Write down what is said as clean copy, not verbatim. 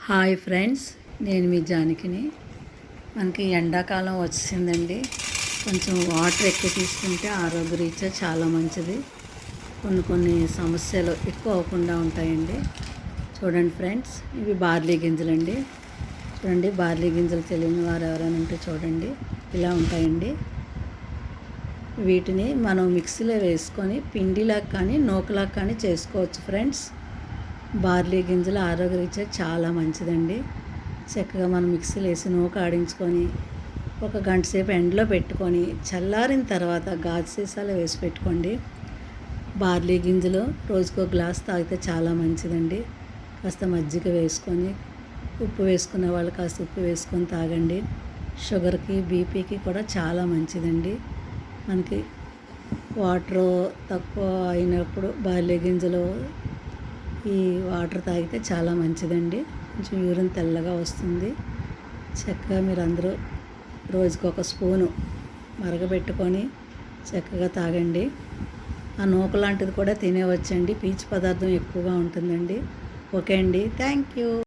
Hi friends, నేను మీ జానకిని. మనకి ఎండాకాలం వచ్చిందండి. కొంచెం వాటర్ ఎక్కువ తీసుకుంటే ఆరోగ్యరీత్యా చాలా మంచిది. కొన్ని సమస్యలు ఎక్కువ అవ్వకుండా ఉంటాయండి. చూడండి ఫ్రెండ్స్, ఇవి బార్లీ గింజలండి. చూడండి, బార్లీ గింజలు తెలియని వారు ఎవరైనా ఉంటే చూడండి, ఇలా ఉంటాయండి. వీటిని మనం మిక్సీలో వేసుకొని పిండిలాగా కానీ నూకలాగా కానీ చేసుకోవచ్చు ఫ్రెండ్స్. బార్లీ గింజలు ఆరోగ్యరీత్యా చాలా మంచిదండి. చక్కగా మనం మిక్సీలో వేసి నూక ఆడించుకొని ఒక గంట సేపు ఎండలో పెట్టుకొని చల్లారిన తర్వాత గాజు సీసాలో వేసి పెట్టుకోండి. బార్లీ గింజలు రోజుకో గ్లాస్ తాగితే చాలా మంచిదండి. కాస్త మజ్జిగ వేసుకొని, ఉప్పు వేసుకునే వాళ్ళు కాస్త ఉప్పు వేసుకొని తాగండి. షుగర్కి, బీపీకి కూడా చాలా మంచిదండి. మనకి వాటర్ తక్కువ అయినప్పుడు బార్లీ గింజలు ఈ వాటర్ తాగితే చాలా మంచిదండి. కొంచెం యూరిన్ తెల్లగా వస్తుంది. చక్కగా మీరు అందరూ రోజుకి ఒక స్పూను మరగబెట్టుకొని చక్కగా తాగండి. ఆ నూక లాంటిది కూడా తినేవచ్చండి. పీచు పదార్థం ఎక్కువగా ఉంటుందండి. ఓకే అండి, థ్యాంక్ యూ.